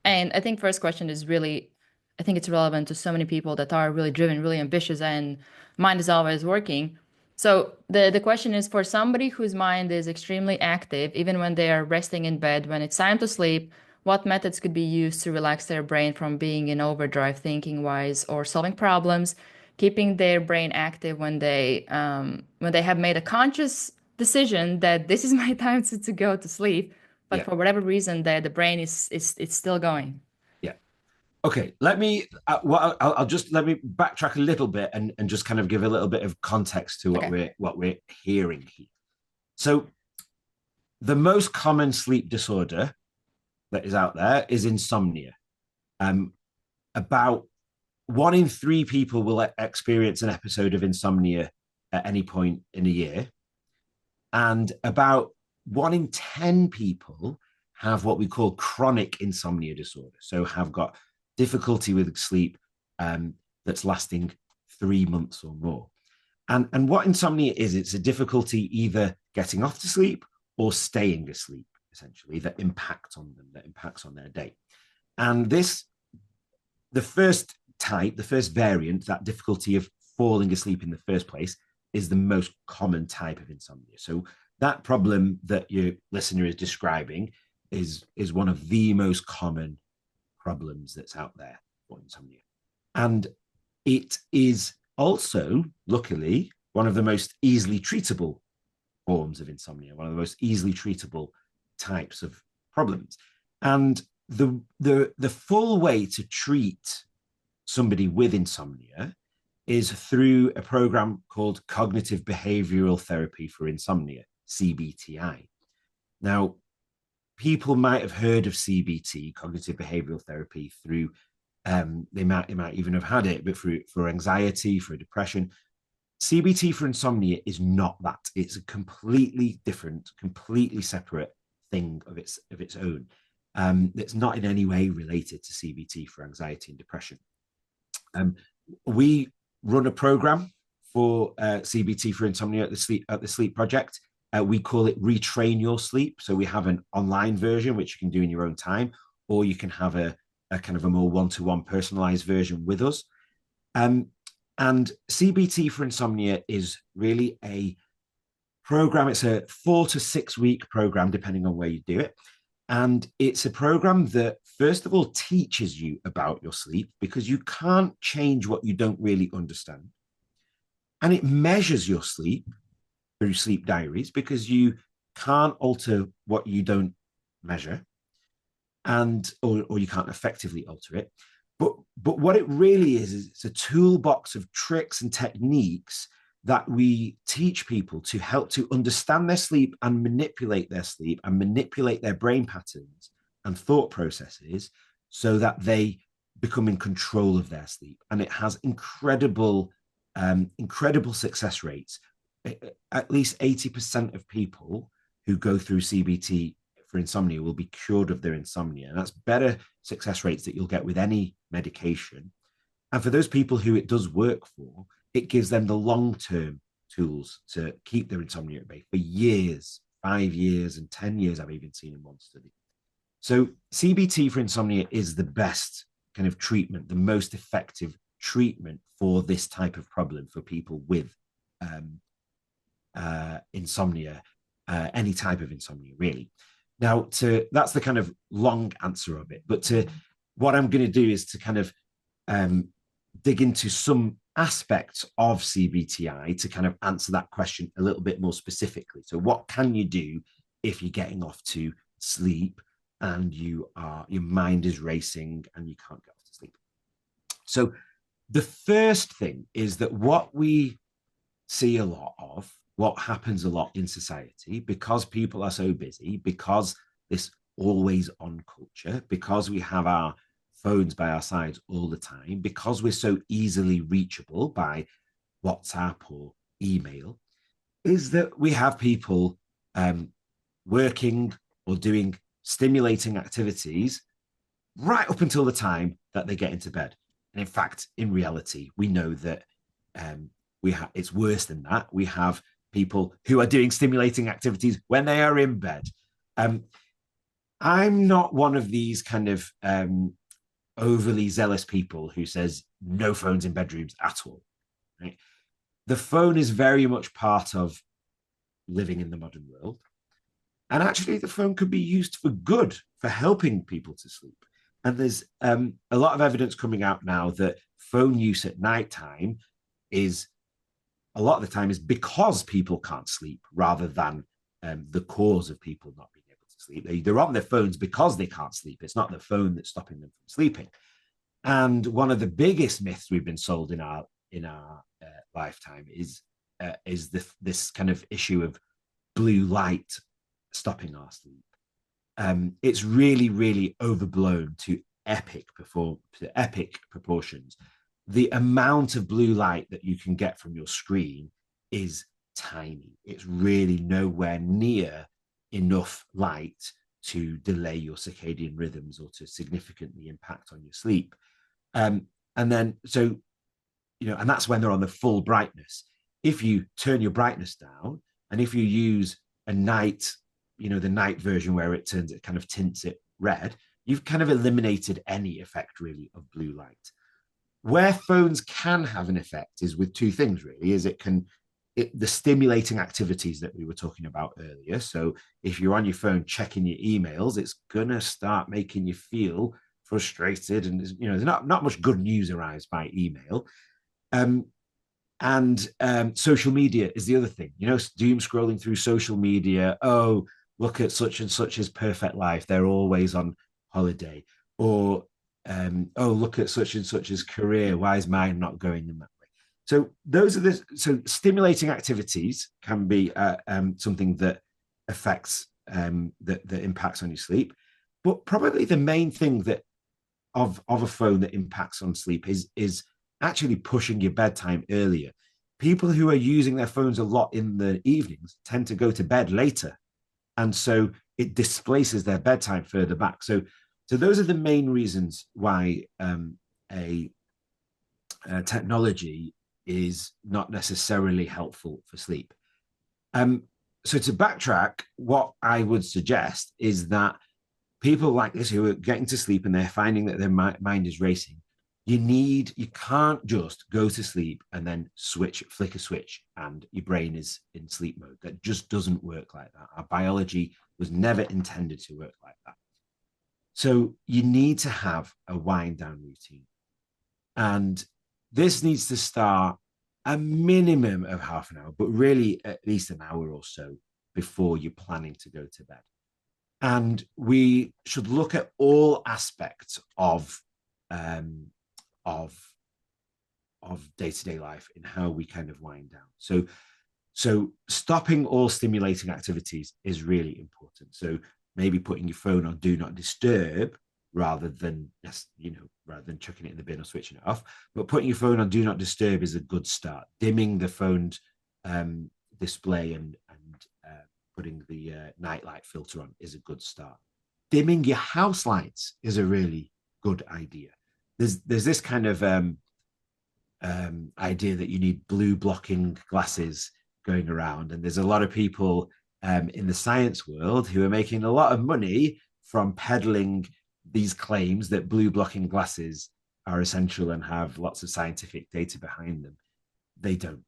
And I think first question is really, I think it's relevant to so many people that are really driven, really ambitious, and mind is always working. So the question is for somebody whose mind is extremely active, even when they are resting in bed, when it's time to sleep, what methods could be used to relax their brain from being in overdrive thinking wise or solving problems, keeping their brain active when they have made a conscious decision that this is my time to go to sleep, but Yeah, for whatever reason the brain is it's still going. yeah. Okay, let me. I'll just let me backtrack a little bit and just kind of give a little bit of context to Okay. what we're hearing here. So, the most common sleep disorder that is out there is insomnia. Um, about 1 in 3 people will experience an episode of insomnia at any point in a year, and about 1 in 10 people have what we call chronic insomnia disorder. So have got difficulty with sleep that's lasting 3 months or more. And what insomnia is, it's a difficulty either getting off to sleep or staying asleep, essentially, that impacts on them, that impacts on their day. And this, the first type, the first variant, that difficulty of falling asleep in the first place, is the most common type of insomnia. So that problem that your listener is describing is one of the most common problems that's out there for insomnia. And it is also, luckily, one of the most easily treatable forms of insomnia, one of the most easily treatable types of problems. And the full way to treat somebody with insomnia is through a program called Cognitive Behavioral Therapy for Insomnia, CBTI. Now, people might have heard of CBT, cognitive behavioral therapy, through they might even have had it, but for anxiety, for depression. CBT for insomnia is not that. It's a completely different, completely separate thing of its own. That's not in any way related to CBT for anxiety and depression. We run a program for CBT for insomnia at the Sleep Project. We call it Retrain Your Sleep. So we have an online version which you can do in your own time, or you can have a kind of a more one-to-one personalized version with us. And CBT for insomnia is really a program. It's a 4 to 6 week program, depending on where you do it. And it's a program that, first of all, teaches you about your sleep because you can't change what you don't really understand. And it measures your sleep through sleep diaries because you can't alter what you don't measure, and or you can't effectively alter it. But what it really is it's a toolbox of tricks and techniques that we teach people to help to understand their sleep and manipulate their sleep and manipulate their brain patterns and thought processes so that they become in control of their sleep. And it has incredible success rates. At least 80% of people who go through CBT for insomnia will be cured of their insomnia. And that's better success rates that you'll get with any medication. And for those people who it does work for, it gives them the long-term tools to keep their insomnia at bay for years, 5 years and 10 years, I've even seen in one study. So CBT for insomnia is the best kind of treatment, the most effective treatment for this type of problem for people with insomnia, any type of insomnia, really. Now, that's the kind of long answer of it. But to what I'm going to do is to kind of dig into some aspects of CBTI to kind of answer that question a little bit more specifically. So, what can you do if you're getting off to sleep and your mind is racing and you can't get off to sleep? So, the first thing is that what we see a lot of, what happens a lot in society, because people are so busy, because this always on culture, because we have our phones by our sides all the time, because we're so easily reachable by WhatsApp or email, is that we have people working or doing stimulating activities right up until the time that they get into bed. And in fact, in reality, we know that it's worse than that. We have people who are doing stimulating activities when they are in bed. Um, I'm not one of these kind of overly zealous people who says no phones in bedrooms at all. Right? The phone is very much part of living in the modern world. And actually, the phone could be used for good, for helping people to sleep. And there's a lot of evidence coming out now that phone use at nighttime is a lot of the time is because people can't sleep rather than the cause of people not being able to sleep. They're on their phones because they can't sleep. It's not the phone that's stopping them from sleeping. And one of the biggest myths we've been sold in our lifetime is this kind of issue of blue light stopping our sleep. It's really, really overblown to epic proportions. The amount of blue light that you can get from your screen is tiny. It's really nowhere near enough light to delay your circadian rhythms or to significantly impact on your sleep. And then, so, and that's when they're on the full brightness. If you turn your brightness down and if you use a night, the night version where it kind of tints it red, you've kind of eliminated any effect really of blue light. Where phones can have an effect is with two things really, is the stimulating activities that we were talking about earlier. So if you're on your phone checking your emails, it's going to start making you feel frustrated. And there's not much good news arrives by email. And social media is the other thing, doom scrolling through social media. Oh, look at such and such's perfect life. They're always on holiday. Or, oh, look at such and such's career. Why is mine not going in that way? So so stimulating activities can be something that affects, that impacts on your sleep. But probably the main thing that of a phone that impacts on sleep is actually pushing your bedtime earlier. People who are using their phones a lot in the evenings tend to go to bed later. And so it displaces their bedtime further back. So those are the main reasons why a technology is not necessarily helpful for sleep. So to backtrack, what I would suggest is that people like this who are getting to sleep and they're finding that their mind is racing, you can't just go to sleep and then flick a switch and your brain is in sleep mode. That just doesn't work like that. Our biology was never intended to work like that. So you need to have a wind down routine. And this needs to start a minimum of half an hour, but really at least an hour or so before you're planning to go to bed. And we should look at all aspects of day-to-day life in how we kind of wind down. So stopping all stimulating activities is really important. So maybe putting your phone on do not disturb rather than chucking it in the bin or switching it off. But putting your phone on do not disturb is a good start. Dimming the phone's display and putting the nightlight filter on is a good start. Dimming your house lights is a really good idea. There's this kind of idea that you need blue blocking glasses going around, and there's a lot of people in the science world who are making a lot of money from peddling these claims that blue blocking glasses are essential and have lots of scientific data behind them.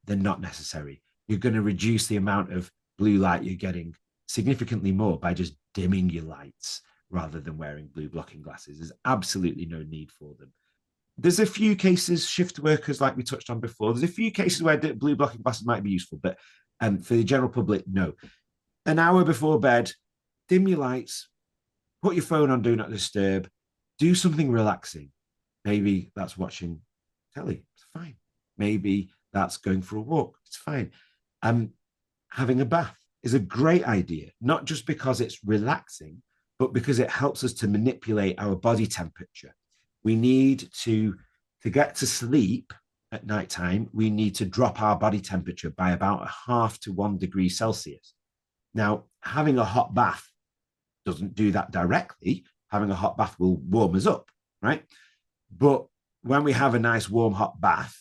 They're not necessary. You're going to reduce the amount of blue light you're getting significantly more by just dimming your lights rather than wearing blue blocking glasses. There's absolutely no need for them. There's a few cases, shift workers, like we touched on before, there's a few cases where blue blocking glasses might be useful, but for the general public, no. An hour before bed, dim your lights, put your phone on do not disturb, do something relaxing. Maybe that's watching telly, it's fine. Maybe that's going for a walk, it's fine. Having a bath is a great idea, not just because it's relaxing, but because it helps us to manipulate our body temperature. We need to get to sleep at nighttime, we need to drop our body temperature by about 0.5 to 1 degree Celsius. Now, having a hot bath doesn't do that directly. Having a hot bath will warm us up, right? But when we have a nice warm hot bath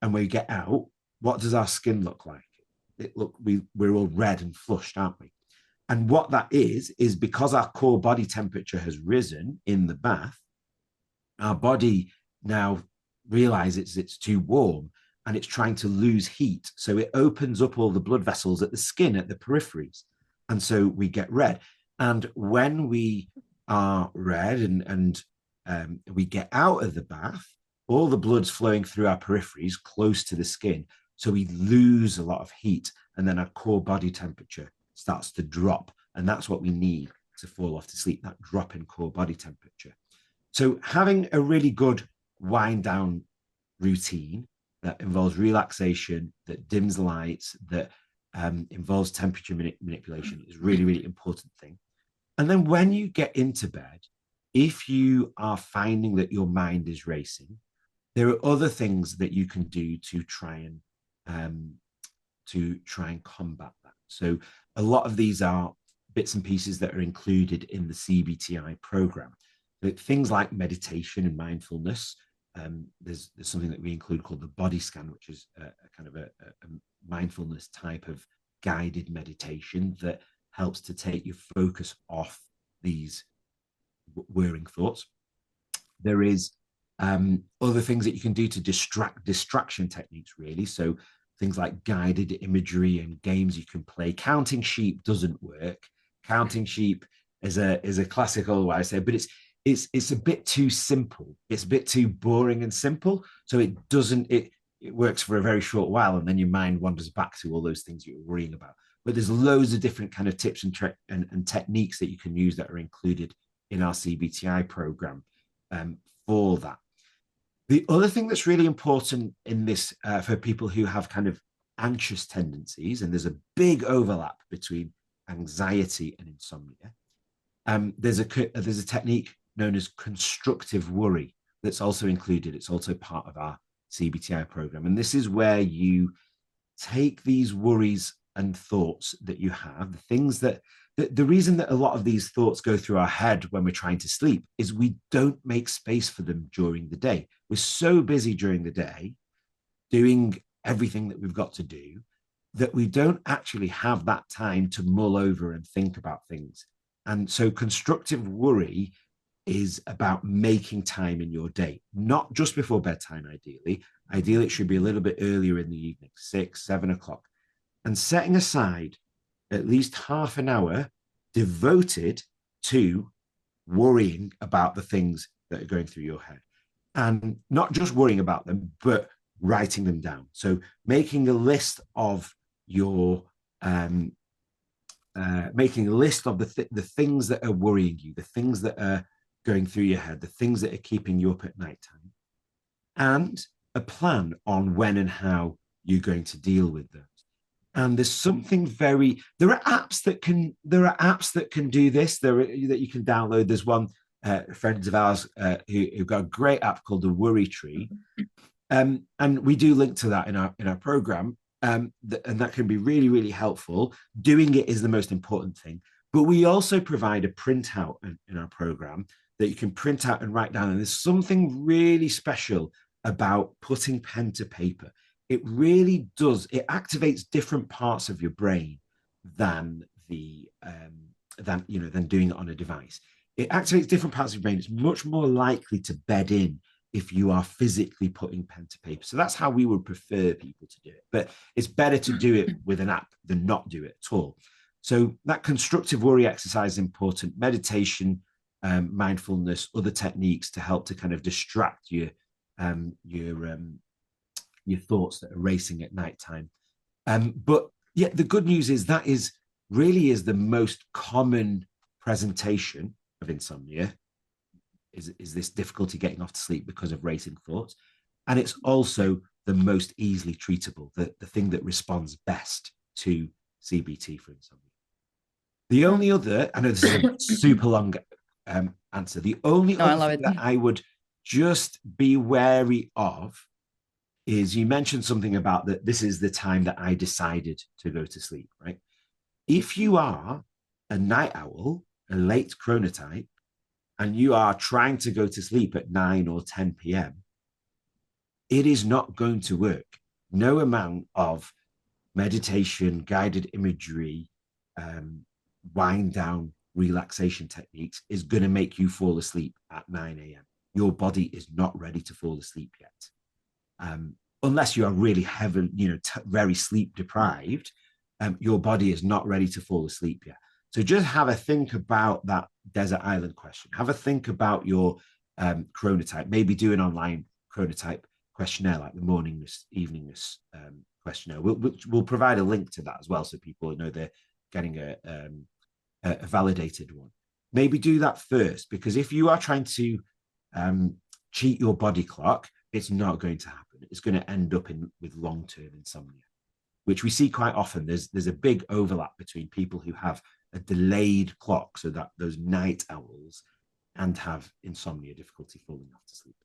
and we get out, what does our skin look like? We're all red and flushed, aren't we? And what that is because our core body temperature has risen in the bath, our body now realizes it's too warm and it's trying to lose heat. So it opens up all the blood vessels at the skin, at the peripheries. And so we get red. And when we are red and we get out of the bath, all the blood's flowing through our peripheries close to the skin. So we lose a lot of heat. And then our core body temperature starts to drop. And that's what we need to fall off to sleep, that drop in core body temperature. So having a really good wind down routine that involves relaxation, that dims the lights, that involves temperature manipulation is really, really important thing. And then when you get into bed, if you are finding that your mind is racing, there are other things that you can do um, to try and combat that. So a lot of these are bits and pieces that are included in the CBTI program. Things like meditation and mindfulness. There's something that we include called the body scan, which is a kind of a mindfulness type of guided meditation that helps to take your focus off these whirring thoughts. There is other things that you can do to distraction techniques, really. So things like guided imagery and games you can play. Counting sheep doesn't work. Counting sheep is a classical way I say, but it's a bit too simple. It's a bit too boring and simple. So it works for a very short while, and then your mind wanders back to all those things you were worrying about. But there's loads of different kind of tips and techniques that you can use that are included in our CBTI program for that. The other thing that's really important in this for people who have kind of anxious tendencies, and there's a big overlap between anxiety and insomnia. There's a technique known as constructive worry that's also included. It's also part of our CBTI program, and this is where you take these worries and thoughts that you have, the things that the reason that a lot of these thoughts go through our head when we're trying to sleep is we don't make space for them during the day. We're so busy during the day doing everything that we've got to do that we don't actually have that time to mull over and think about things. And so constructive worry is about making time in your day, not just before bedtime, ideally. Ideally, it should be a little bit earlier in the evening, 6, 7 o'clock, and setting aside at least half an hour devoted to worrying about the things that are going through your head. And not just worrying about them, but writing them down. So making a list of your making a list of the things that are worrying you, the things that are going through your head, the things that are keeping you up at night time, and a plan on when and how you're going to deal with those. And there's something there are apps that can do this. That you can download. There's one friends of ours who've got a great app called the Worry Tree, and we do link to that in our program. And that can be really, really helpful. Doing it is the most important thing. But we also provide a printout in our program that you can print out and write down. And there's something really special about putting pen to paper. It really does. It activates different parts of your brain than than doing it on a device. It activates different parts of your brain. It's much more likely to bed in if you are physically putting pen to paper. So that's how we would prefer people to do it. But it's better to do it with an app than not do it at all. So that constructive worry exercise is important. Meditation, mindfulness, other techniques to help to kind of distract your thoughts that are racing at nighttime. But yeah, the good news is that really is the most common presentation of insomnia. Is this difficulty getting off to sleep because of racing thoughts, and it's also the most easily treatable, the thing that responds best to CBT for insomnia. The only other, I know this is a super long answer. The only No, I other love thing it. that I would just be wary of is you mentioned something about that this is the time that I decided to go to sleep, right? If you are a night owl, a late chronotype, and you are trying to go to sleep at 9 or 10 p.m., it is not going to work. No amount of meditation, guided imagery, wind down relaxation techniques is going to make you fall asleep at 9 a.m. Your body is not ready to fall asleep yet. Unless you are really heavy, very sleep deprived, your body is not ready to fall asleep yet. So just have a think about that desert island question. Have a think about your chronotype. Maybe do an online chronotype questionnaire, like the morningness, eveningness questionnaire. We'll provide a link to that as well, so people know they're getting a validated one. Maybe do that first, because if you are trying to cheat your body clock, it's not going to happen. It's going to end up with long-term insomnia, which we see quite often. There's a big overlap between people who have a delayed clock, so that those night owls, and have insomnia, difficulty falling off to sleep.